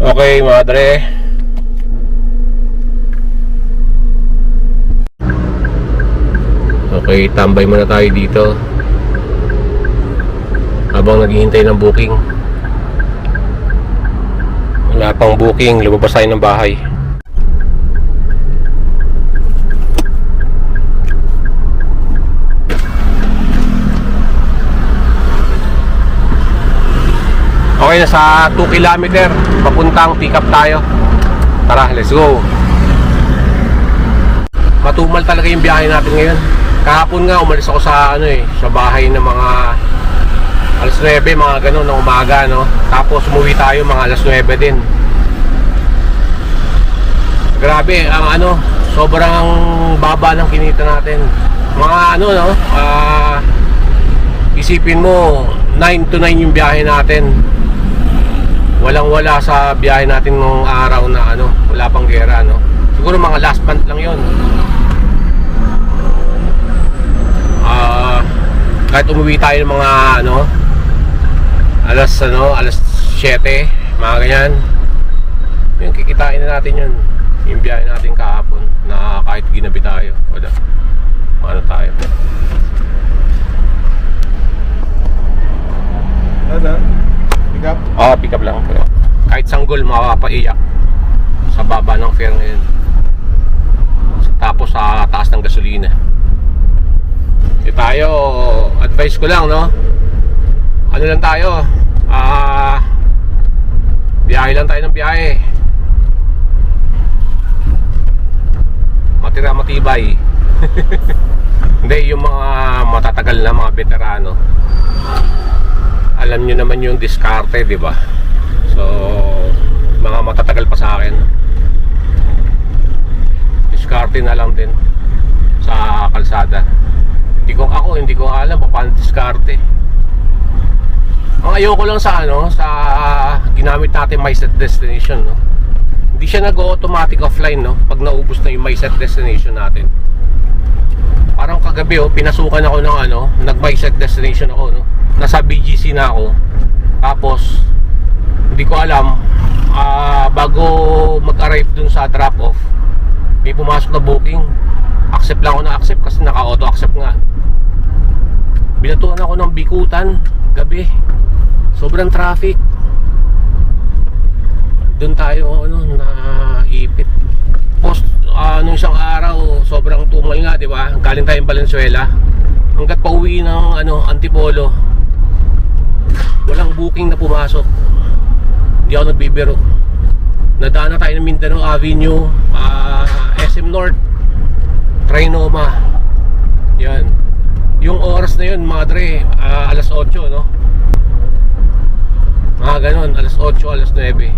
Okay, madre. Okay, tambay muna tayo dito habang naghihintay ng booking. Wala pang booking, lumabas tayo ng bahay. Okay, nasa 2 kilometer papuntang pick up tayo. Tara, let's go. Matumal talaga yung biyahe natin ngayon. Kahapon nga umalis ako sa sa bahay ng mga alas 9, mga ganun ng umaga, no. Tapos umuwi tayo mga alas 9 din. Grabe, ang sobrang baba ng kinita natin. Mga isipin mo 9 to 9 yung biyahe natin. Walang-wala sa biyahe natin nung araw na wala pang gera, no. Siguro mga last month lang 'yon. Kahit umuwi tayo ng mga alas 7, mga ganyan. Yung kikitain na natin 'yun. Yung biyahe natin kahapon na kahit ginabi tayo. Wala. Ano tayo? Pick up? Pick up lang. Pero kahit sanggol makakapaiyak sa baba ng fare ngayon. Tapos sa taas ng gasolina. Tayo, advice ko lang, no? Ano lang tayo? Biyahe lang tayo ng biyahe. Matira matibay. Hindi, yung mga matatagal na mga veterano, alam nyo naman yung diskarte, di ba? So, mga matatagal pa sa akin, diskarte na lang din sa kalsada. Hindi ko alam paano diskarte. Ang ayoko lang sa sa ginamit natin my set destination, no? Hindi siya nag-automatic offline, no? Pag naubos na yung my set destination natin. Parang kagabi, pinasukan ako ng nag my set destination ako, no? Nasa BGC na ako. Tapos hindi ko alam, bago mag-arrive dun sa drop-off, may pumasok na booking. Accept lang ako na accept kasi naka-auto accept nga. Binatuan ako ng Bikutan gabi. Sobrang traffic. Doon tayo naipit. Nung isang araw sobrang tumal nga, di ba? Galing tayong Valenzuela hanggat pauwi ng Antipolo. Walang booking na pumasok. Hindi ako nagbibiro. Nadaan na tayo ng Mindanao Avenue, SM North, Trinoma. Yan. Yung oras na yun, madre, alas 8, no? Mga ganun, alas 8, alas 9.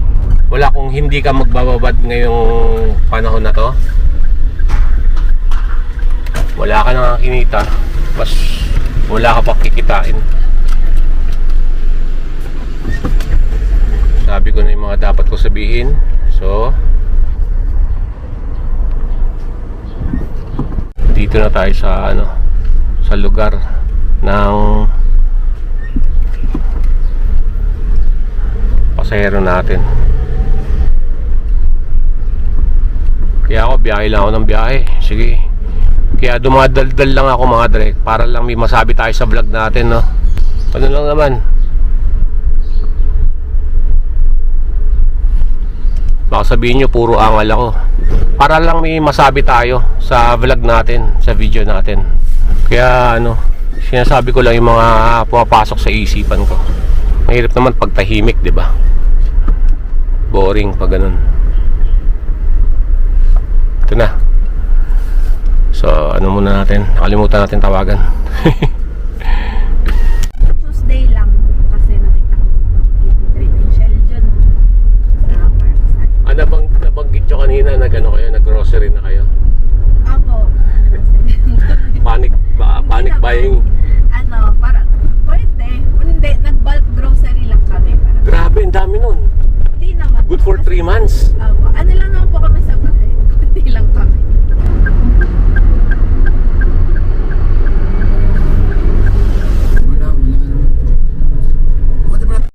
Wala kung hindi ka magbababad ngayong panahon na to. Wala ka nang kinita. Mas wala ka pa kikitain. Sabi ko na yung mga dapat ko sabihin. So, dito na tayo sa sa lugar ng pasahero natin. Kaya ako biyahe lang ako ng biyahe. Sige. Kaya dumadaldal lang ako, mga dre, para lang may masabi tayo sa vlog natin, no? Ano lang naman, baka sabihin nyo puro angal ako. Para lang may masabi tayo sa vlog natin, sa video natin. Kaya sinasabi ko lang yung mga pumapasok sa isipan ko. Mahirap naman pag tahimik, di ba? Boring pag ganun. Ito na. So, muna natin? Nakalimutan natin tawagan. Tuesday lang kasi nakita ko credential dyan sa Parkside. Nabanggit nyo kanina na kayo, nag-grocery na kayo. Opo. Panic buying. Parang pwede. Hindi, nag-bulk grocery lang kami. Grabe, ang dami nun. Hindi naman. Good for 3 months. Opo. Lang naman po kami sa bahay. Kunti lang kami.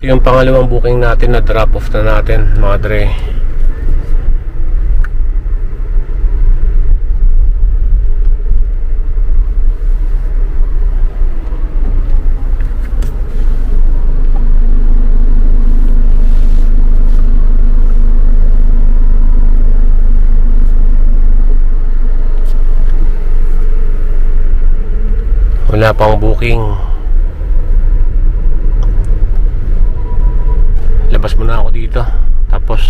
Yung pangalawang booking natin na drop off na natin, mga dre. Wala pang booking. Labas muna ako dito. Tapos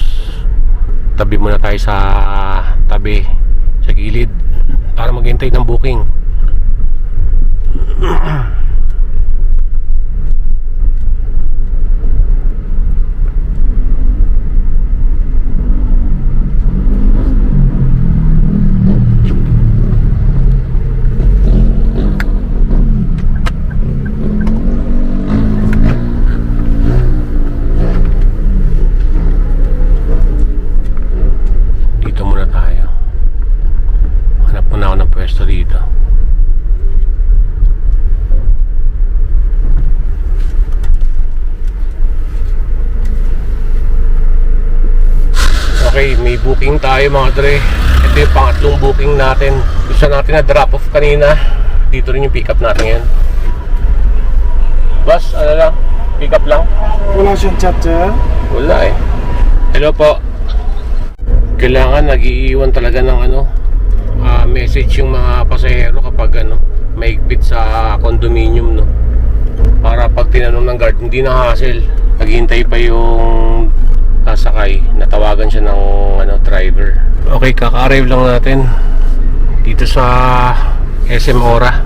tabi muna tayo sa tabi, sa gilid, para maghintay ng booking. Dito muna tayo. Hanap muna ako ng pwesto dito. Okay, may booking tayo mga dre. Ito yung pangatlong booking natin. Gusto natin na drop off kanina. Dito rin yung pick up natin ngayon. Boss, ano lang? Pick up lang? Wala siyang chat, sir. Wala eh. Hello po. Kailangan nag-iiwan talaga ng message yung mga pasahero kapag maigpit sa condominium, no? Para pag tinanong ng guard, hindi na hassle. Naghihintay pa yung sasakay, natawagan siya ng driver. Okay, kaka-arrive lang natin dito sa SM Ora.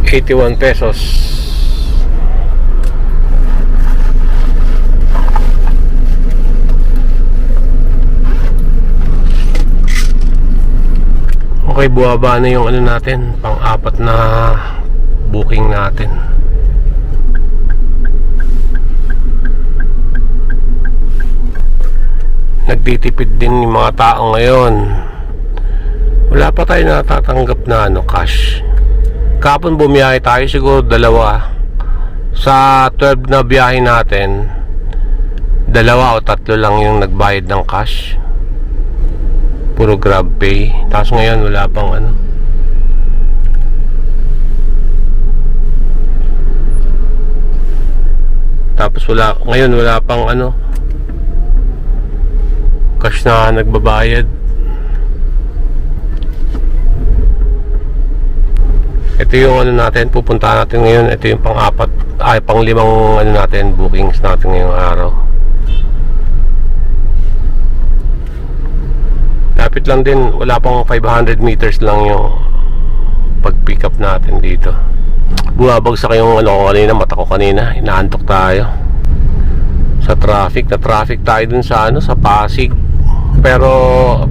₱81. Okay, buwaba na yung natin, pang-apat na booking natin. Nagtitipid din yung mga tao ngayon. Wala pa tayo natatanggap na cash. Kapon bumiyahe tayo, siguro 2. Sa 12 na biyahe natin, 2 o 3 lang yung nagbayad ng cash. Puro Grab Pay. Tapos ngayon wala pang Tapos ngayon wala pang cash na nagbabayad. Ito yung natin, pupunta natin ngayon. Ito yung pang-5 natin, bookings natin ngayong araw. Lapit lang din, wala pang 500 meters lang yung pag-pick up natin dito. Bumabagsak yung kanina, mata ko kanina, inaantok tayo sa traffic. Na-traffic tayo dun sa sa Pasig. Pero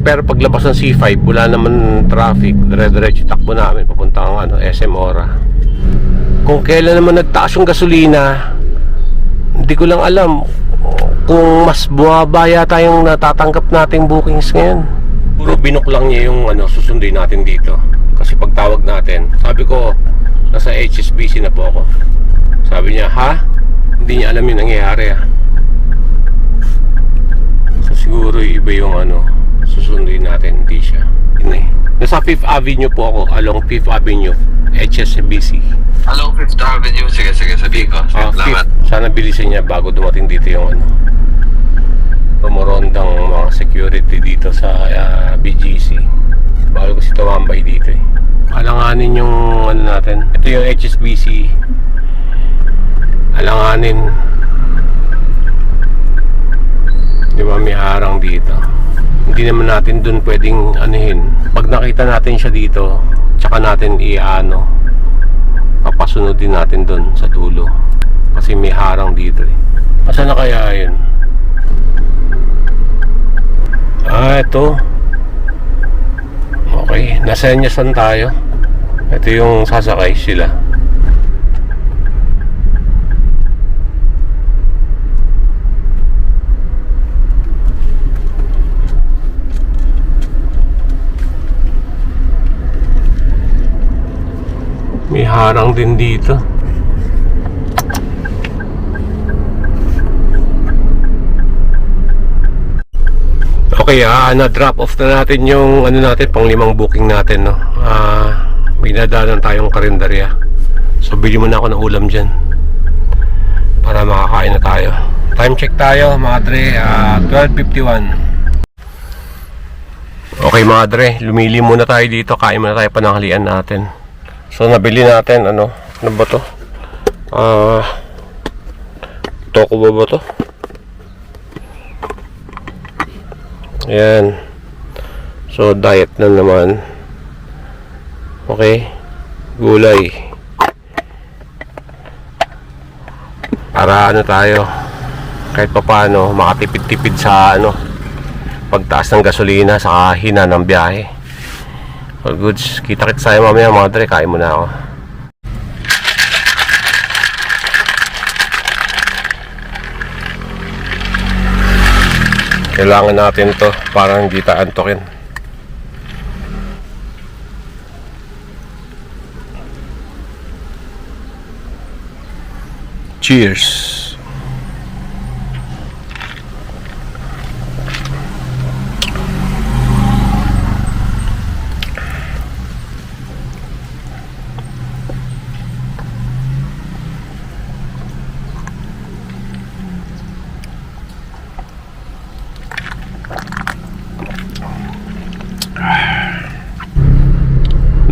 paglabas ng C5, wala naman traffic. Dire-diretso takbo namin papunta ang SM Ora. Kung kailan naman nagtaas yung gasolina, hindi ko lang alam kung mas bumaba yata yung natatanggap nating bookings ngayon. Puro binok lang niya yung susundin natin dito. Kasi pagtawag natin, sabi ko, nasa HSBC na po ako. Sabi niya, ha? Hindi niya alam yung nangyayari, ha? So siguro iba yung susundin natin, hindi siya. Nasa 5th Avenue po ako, along 5th Avenue, HSBC. Along 5th Avenue, sige, sabihin ko. Salamat. Sana bilisan niya bago dumating dito yung rumorondang mga security dito sa BGC. Bago kasi tumambay dito eh. Alanganin yung natin. Ito yung HSBC. Alanganin. Di ba may harang dito? Hindi naman natin dun pwedeng pag nakita natin siya dito, tsaka natin papasunod din natin dun sa dulo. Kasi may harang dito eh. Asa na kaya yun? Ito. Okay, nasenyasan tayo. Ito yung sasakay sila. May Humarang din dito. Okay, na-drop off na natin yung ano natin, pang 5 booking natin, no. May nadaanan tayong karinderya. So bili muna ako ng ulam dyan para makakain na tayo. Time check tayo, mga dre, 12:51. Okay, mga dre, lumili muna tayo dito. Kain muna tayo pananghalian natin. So nabili natin, ano ba to? Toko ba to? Ayan. So diet na naman. Okay. Gulay. Para ano tayo, kahit pa paano makatipid-tipid sa ano, pagtaas ng gasolina sa hina ng biyahe. All goods. Kita-kits tayo mamaya, mga dre. Kain muna ako. Kailangan natin to para hindi tayo antukin. Cheers.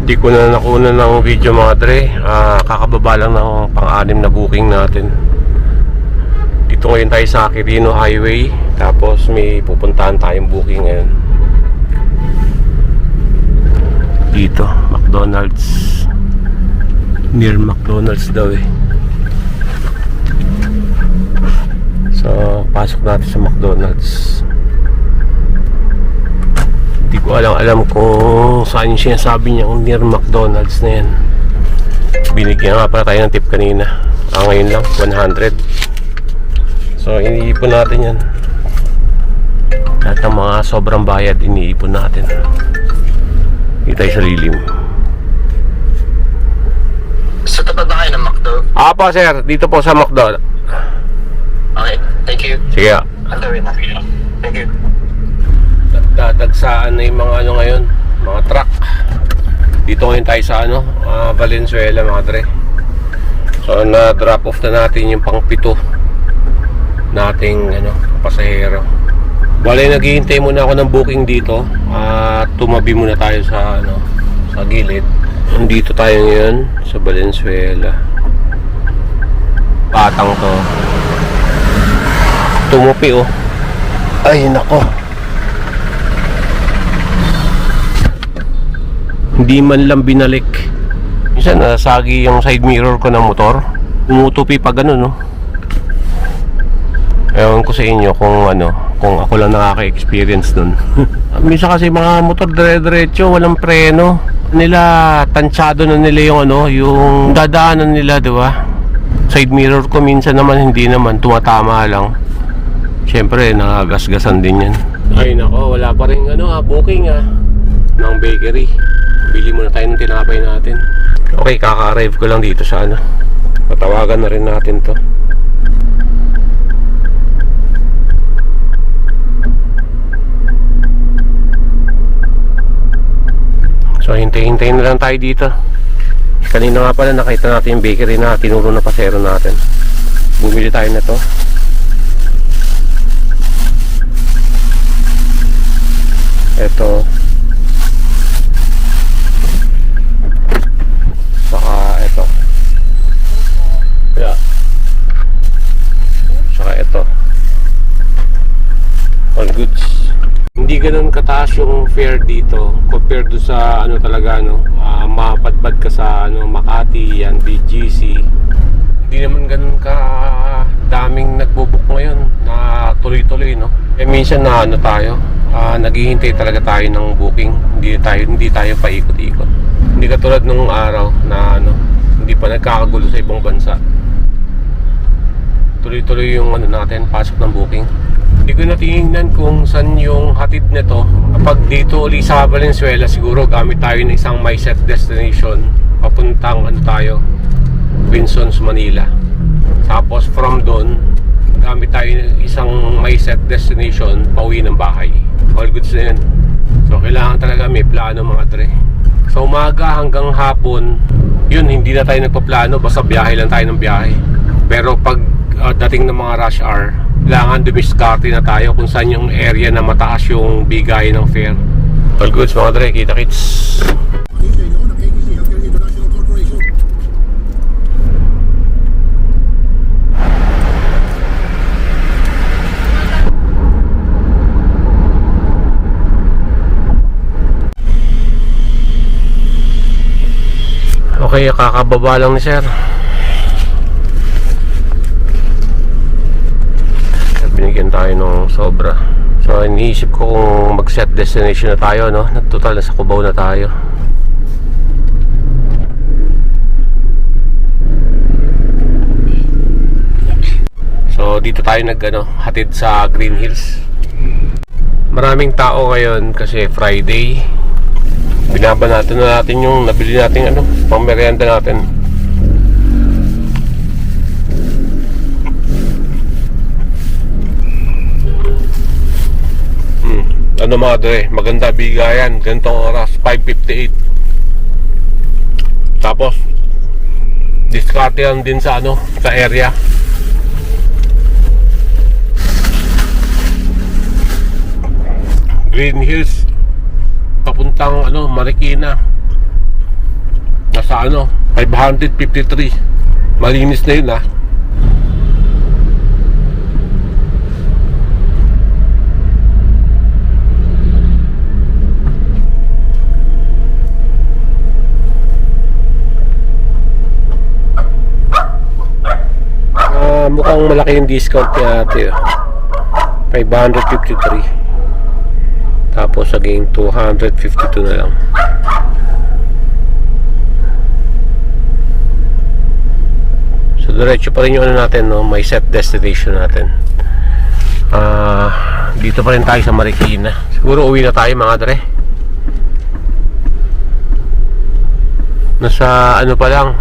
Hindi ko na nakuna ng video, mga dre. Kakababa lang ng pang-anim na booking natin. Dito ngayon tayo sa Quirino Highway. Tapos may pupuntahan tayong booking ngayon. Dito, McDonald's. Near McDonald's daw eh. So, pasok natin sa McDonald's. Hindi ko alam kung saan yung sinasabi niya near McDonald's na yan. Binigyan nga pala tayo ng tip kanina. Ngayon lang, 100. So, iniipon natin yan. Lahat ng mga sobrang bayad, iniipon natin. Dito tayo sa lilim. Sa tapat ba kayo ng McDo? Po sir, dito po sa McDo. Okay, thank you. Sige. Andawin na. Thank you. Dadagsaan na yung mga ano ngayon, mga truck. Dito ngayon tayo sa ano, Valenzuela, mga dre. So na drop off na natin yung pang-7 nating ano, pasahero. Bale, naghihintay muna ako ng booking dito at tumabi muna tayo sa ano, sa gilid. Nandito tayo ngayon sa Valenzuela. Batang to. Tumupi oh. Ay nako. Hindi man lang binalik. Minsan nasagi yung side mirror ko ng motor. Umutupi pa ganun, no? Ewan ko sa inyo kung ano, kung ako lang nakaka-experience nun. Minsan kasi mga motor dire-diretso, walang preno. Nila, tansyado na nila yung ano, yung dadaanan nila, di ba? Side mirror ko minsan naman, hindi naman, tumatama lang. Siyempre, nakagasgasan din yan. Ay nako, wala pa rin ano, booking ng bakery. Bili muna tayo ng tinapay natin. Okay, kaka-arrive ko lang dito sa ano. Tatawagan na rin natin to. So hintay-hintay na lang tayo dito. Kanina nga pala nakita natin yung bakery na tinuro na pasero natin. Bumili tayo na to. Ito. Saka ito. Yeah. Saka ito. All goods. Hindi ganun kataas yung fare dito compared do sa ano talaga no, mapadbad ka sa ano Makati, yan BGC. Hindi naman ganun ka daming nagbo-book ngayon na tuloy-tuloy, no. Eh minsan na ano tayo, naghihintay talaga tayo ng booking. Hindi tayo paikot-ikot. Hindi katulad nung araw na ano, hindi pa nagkakagulo sa ibang bansa. Tuloy-tuloy yung ano natin, pasok ng booking. Hindi ko natingnan kung saan yung hatid nito. Kapag dito uli sa Valenzuela, siguro gamit tayo ng isang MySet destination papuntang ano tayo, Winsons, Manila. Tapos from doon, gamit tayo isang may set destination, pauwi ng bahay. All goods na yun. So kailangan talaga may plano mga tre. Sa umaga hanggang hapon, yun, hindi na tayo nagpaplano, basta biyahe lang tayo ng biyahe. Pero pag dating ng mga rush hour, kailangan dumiskarte na tayo kung saan yung area na mataas yung bigay ng fare. All goods mga tre, kita-kits. Okay, kakababa lang ni sir. Binigyan tayo ng sobra. So iniisip ko kung mag-set destination na tayo, no? Total nasa Cubao na tayo. So dito tayo hatid sa Green Hills. Maraming tao ngayon kasi Friday. Binabanatan na natin yung nabili natin pang merienda natin. Mga dre, maganda bigayan, ganitong oras, 5:58. Tapos diskarte yan din sa sa area. Green Hills papuntang Marikina. Nasa 553. Malinis na yun mukhang malaki yung discount niya ate. 553. Tapos naging 252 na lang. So diretso pa rin yung natin, may set destination natin. Dito pa rin tayo sa Marikina. Siguro uwi na tayo mga dre. Nasa pa lang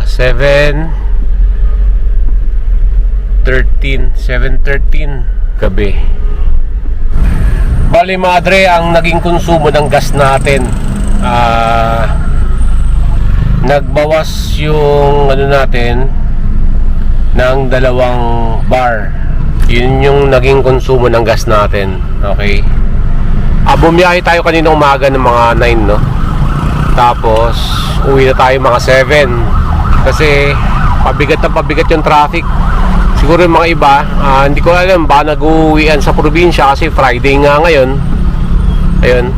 7:13 gabi. Bali madre, ang naging konsumo ng gas natin, nagbawas yung natin ng 2 bar. Yun yung naging konsumo ng gas natin. Okay, bumiyahe tayo kanina umaga ng mga 9, no? Tapos uwi na tayo mga 7 kasi pabigat yung traffic. Siguro yung mga iba, hindi ko alam, baka nag-uwian sa probinsya kasi Friday nga ngayon. Ayun.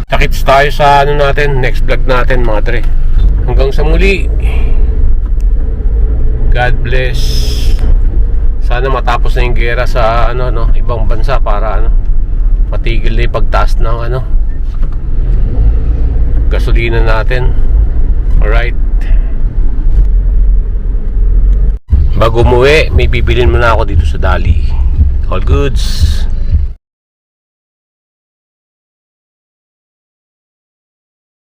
Takits tayo sa natin, next vlog natin mga dre. Hanggang sa muli. God bless. Sana matapos na yung gera sa ibang bansa para matigil na yung pagtaas ng gasolina natin. Alright. Bago umuwi, may bibilin muna ako dito sa Dali. All goods.